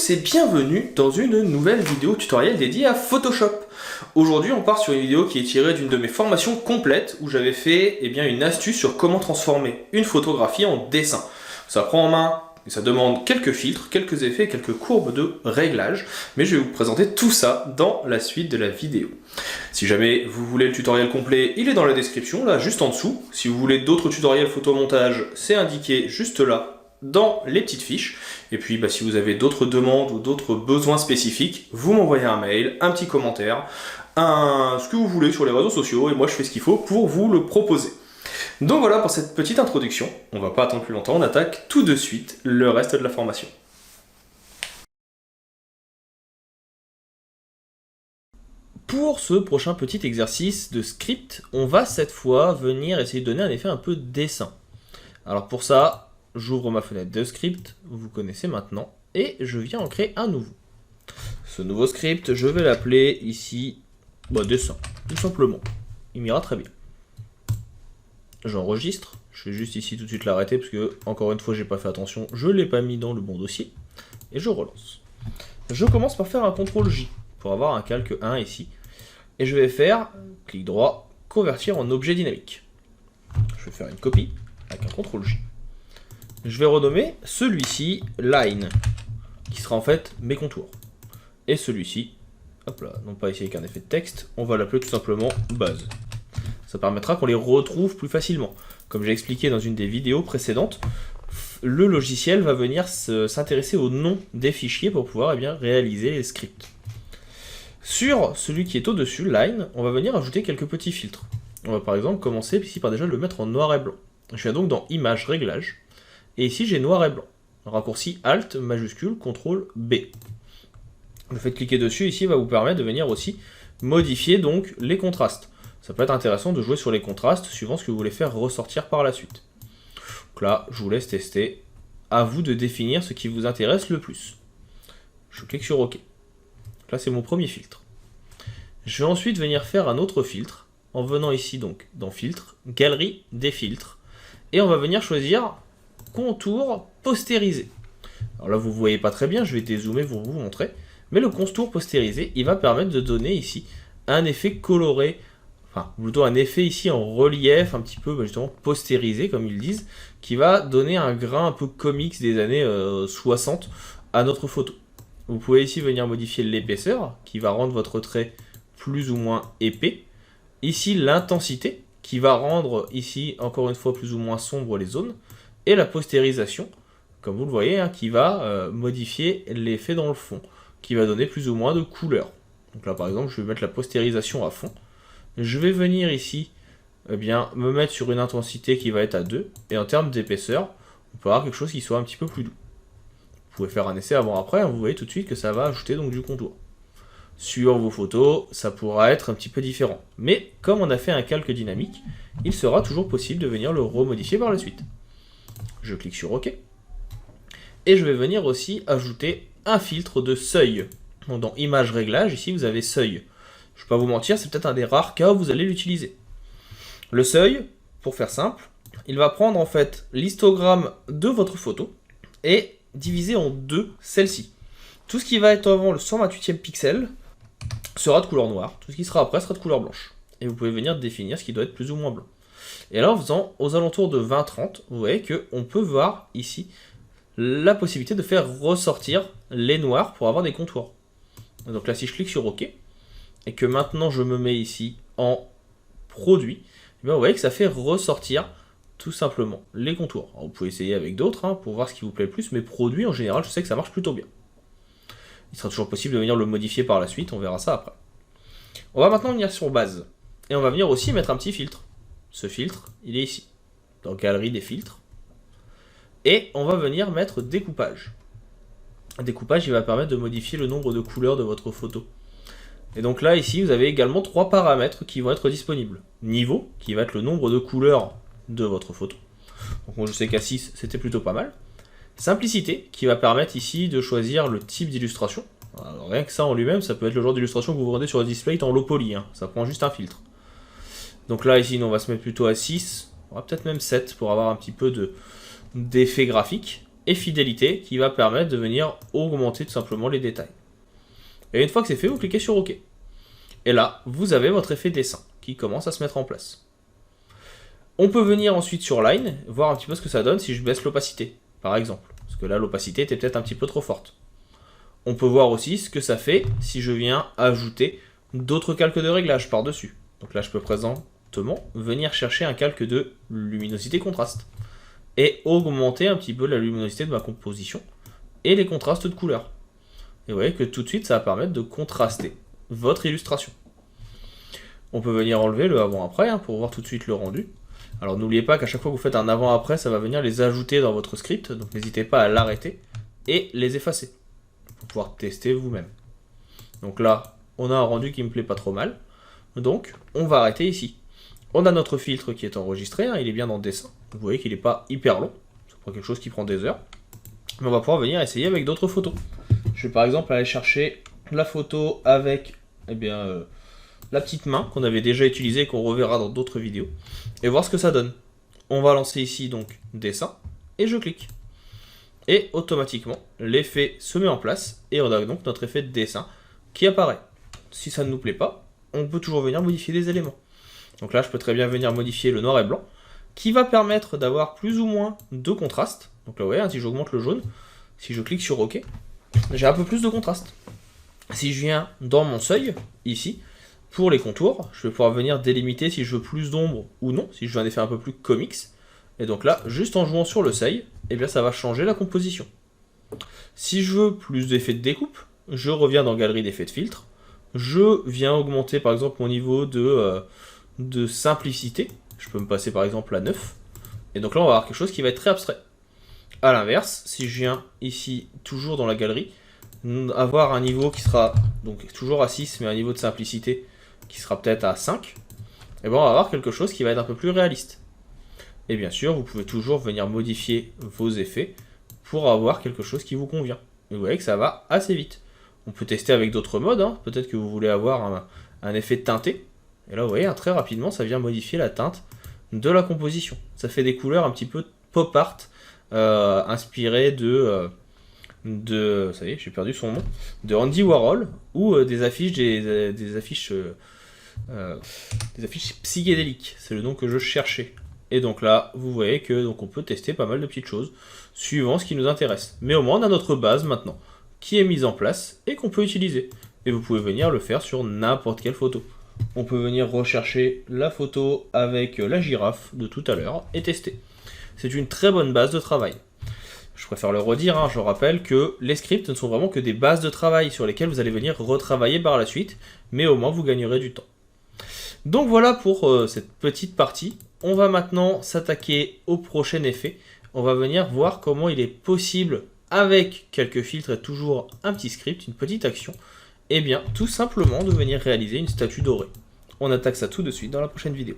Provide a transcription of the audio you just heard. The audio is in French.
tous et bienvenue dans une nouvelle vidéo tutoriel dédiée à Photoshop. Aujourd'hui on part sur une vidéo qui est tirée d'une de mes formations complètes où j'avais fait une astuce sur comment transformer une photographie en dessin. Ça prend en main et ça demande quelques filtres, quelques effets, quelques courbes de réglage, mais je vais vous présenter tout ça dans la suite de la vidéo. Si jamais vous voulez le tutoriel complet, il est dans la description, là juste en dessous. Si vous voulez d'autres tutoriels photomontage, c'est indiqué juste là dans les petites fiches. Et puis si vous avez d'autres demandes ou d'autres besoins spécifiques, vous m'envoyez un mail, un petit commentaire, ce que vous voulez sur les réseaux sociaux, et moi je fais ce qu'il faut pour vous le proposer. Donc voilà pour cette petite introduction, on va pas attendre plus longtemps, on attaque tout de suite le reste de la formation. Pour ce prochain petit exercice de script, on va cette fois venir essayer de donner un effet un peu dessin. Alors pour ça, j'ouvre ma fenêtre de script, vous connaissez maintenant, et je viens en créer un nouveau. Ce nouveau script, je vais l'appeler ici dessin, tout simplement. Il m'ira très bien. J'enregistre, je vais juste ici tout de suite l'arrêter parce que, encore une fois, j'ai pas fait attention, je l'ai pas mis dans le bon dossier, et je relance. Je commence par faire un CTRL-J pour avoir un calque 1 ici, et je vais faire, clic droit, convertir en objet dynamique. Je vais faire une copie avec un CTRL-J. Je vais renommer celui-ci line, qui sera en fait mes contours. Et celui-ci, hop là, non pas ici avec un effet de texte, on va l'appeler tout simplement base. Ça permettra qu'on les retrouve plus facilement. Comme j'ai expliqué dans une des vidéos précédentes, le logiciel va venir s'intéresser au nom des fichiers pour pouvoir réaliser les scripts. Sur celui qui est au-dessus, line, on va venir ajouter quelques petits filtres. On va par exemple commencer ici par déjà le mettre en noir et blanc. Je viens donc dans Image, Réglages, et ici j'ai noir et blanc. Raccourci Alt, majuscule, CTRL B. Le fait de cliquer dessus ici va vous permettre de venir aussi modifier donc les contrastes. Ça peut être intéressant de jouer sur les contrastes suivant ce que vous voulez faire ressortir par la suite. Donc là, je vous laisse tester. À vous de définir ce qui vous intéresse le plus. Je clique sur OK. Là, c'est mon premier filtre. Je vais ensuite venir faire un autre filtre en venant ici donc dans Filtre, Galerie des filtres. Et on va venir choisir Contour postérisé. Alors là, vous ne voyez pas très bien, je vais dézoomer pour vous montrer. Mais le contour postérisé, il va permettre de donner ici un effet coloré, enfin plutôt un effet ici en relief, un petit peu justement postérisé comme ils disent, qui va donner un grain un peu comics des années 60 à notre photo. Vous pouvez ici venir modifier l'épaisseur, qui va rendre votre trait plus ou moins épais. Ici l'intensité, qui va rendre ici encore une fois plus ou moins sombre les zones. Et la postérisation, comme vous le voyez, qui va modifier l'effet dans le fond, qui va donner plus ou moins de couleur. Donc là par exemple, je vais mettre la postérisation à fond. Je vais venir ici me mettre sur une intensité qui va être à 2, et en termes d'épaisseur, on peut avoir quelque chose qui soit un petit peu plus doux. Vous pouvez faire un essai avant-après, vous voyez tout de suite que ça va ajouter donc du contour. Sur vos photos, ça pourra être un petit peu différent. Mais comme on a fait un calque dynamique, il sera toujours possible de venir le remodifier par la suite. Je clique sur OK. Et je vais venir aussi ajouter un filtre de seuil. Donc dans Image Réglage, ici vous avez seuil. Je ne vais pas vous mentir, c'est peut-être un des rares cas où vous allez l'utiliser. Le seuil, pour faire simple, il va prendre en fait l'histogramme de votre photo et diviser en deux celle-ci. Tout ce qui va être avant le 128e pixel sera de couleur noire, tout ce qui sera après sera de couleur blanche. Et vous pouvez venir définir ce qui doit être plus ou moins blanc. Et là en faisant aux alentours de 20-30, vous voyez qu'on peut voir ici la possibilité de faire ressortir les noirs pour avoir des contours. Donc là si je clique sur OK, et que maintenant je me mets ici en produit, vous voyez que ça fait ressortir tout simplement les contours. Alors, vous pouvez essayer avec d'autres pour voir ce qui vous plaît le plus, mais produit en général je sais que ça marche plutôt bien. Il sera toujours possible de venir le modifier par la suite, on verra ça après. On va maintenant venir sur base, et on va venir aussi mettre un petit filtre. Ce filtre, il est ici, dans Galerie des filtres, et on va venir mettre découpage. Découpage, il va permettre de modifier le nombre de couleurs de votre photo. Et donc là, ici, vous avez également 3 paramètres qui vont être disponibles. Niveau, qui va être le nombre de couleurs de votre photo. Donc moi je sais qu'à 6, c'était plutôt pas mal. Simplicité, qui va permettre ici de choisir le type d'illustration. Rien que ça en lui-même, ça peut être le genre d'illustration que vous rendez sur le display en low poly, ça prend juste un filtre. Donc là, ici, on va se mettre plutôt à 6, on va peut-être même 7 pour avoir un petit peu d'effet graphique. et fidélité qui va permettre de venir augmenter tout simplement les détails. Et une fois que c'est fait, vous cliquez sur OK. Et là, vous avez votre effet dessin qui commence à se mettre en place. On peut venir ensuite sur Line, voir un petit peu ce que ça donne si je baisse l'opacité, par exemple. Parce que là, l'opacité était peut-être un petit peu trop forte. On peut voir aussi ce que ça fait si je viens ajouter d'autres calques de réglage par-dessus. Donc là, je peux présentement venir chercher un calque de luminosité contraste et augmenter un petit peu la luminosité de ma composition et les contrastes de couleurs. Et vous voyez que tout de suite, ça va permettre de contraster votre illustration. On peut venir enlever le avant-après pour voir tout de suite le rendu. Alors n'oubliez pas qu'à chaque fois que vous faites un avant-après, ça va venir les ajouter dans votre script, donc n'hésitez pas à l'arrêter et les effacer pour pouvoir tester vous-même. Donc là, on a un rendu qui me plaît pas trop mal, donc on va arrêter ici. On a notre filtre qui est enregistré, il est bien dans le dessin, vous voyez qu'il n'est pas hyper long, c'est pas quelque chose qui prend des heures, mais on va pouvoir venir essayer avec d'autres photos. Je vais par exemple aller chercher la photo avec la petite main qu'on avait déjà utilisée et qu'on reverra dans d'autres vidéos et voir ce que ça donne. On va lancer ici donc dessin et je clique. Et automatiquement l'effet se met en place et on a donc notre effet de dessin qui apparaît. Si ça ne nous plaît pas, on peut toujours venir modifier des éléments. Donc là je peux très bien venir modifier le noir et blanc qui va permettre d'avoir plus ou moins de contraste. Donc là vous voyez, si j'augmente le jaune, si je clique sur OK, j'ai un peu plus de contraste. Si je viens dans mon seuil, ici, pour les contours, je vais pouvoir venir délimiter si je veux plus d'ombre ou non, si je veux un effet un peu plus comics. Et donc là, juste en jouant sur le seuil, ça va changer la composition. Si je veux plus d'effets de découpe, je reviens dans Galerie d'effets de filtre. Je viens augmenter par exemple mon niveau de simplicité. Je peux me passer par exemple à 9. Et donc là, on va avoir quelque chose qui va être très abstrait. A l'inverse, si je viens ici, toujours dans la galerie, avoir un niveau qui sera donc toujours à 6, mais un niveau de simplicité qui sera peut-être à 5, et on va avoir quelque chose qui va être un peu plus réaliste. Et bien sûr, vous pouvez toujours venir modifier vos effets pour avoir quelque chose qui vous convient. Et vous voyez que ça va assez vite. On peut tester avec d'autres modes, peut-être que vous voulez avoir un effet teinté, et là vous voyez, très rapidement, ça vient modifier la teinte de la composition. Ça fait des couleurs un petit peu pop art, inspirées ça y est, j'ai perdu son nom, de Andy Warhol, ou des affiches psychédéliques, c'est le nom que je cherchais. Et donc là, vous voyez que on peut tester pas mal de petites choses, suivant ce qui nous intéresse. Mais au moins, on a notre base maintenant, qui est mise en place, et qu'on peut utiliser. Et vous pouvez venir le faire sur n'importe quelle photo. On peut venir rechercher la photo avec la girafe de tout à l'heure, et tester. C'est une très bonne base de travail. Je préfère le redire, je rappelle que les scripts ne sont vraiment que des bases de travail sur lesquelles vous allez venir retravailler par la suite, mais au moins vous gagnerez du temps. Donc voilà pour cette petite partie. On va maintenant s'attaquer au prochain effet. On va venir voir comment il est possible, avec quelques filtres et toujours un petit script, une petite action, tout simplement de venir réaliser une statue dorée. On attaque ça tout de suite dans la prochaine vidéo.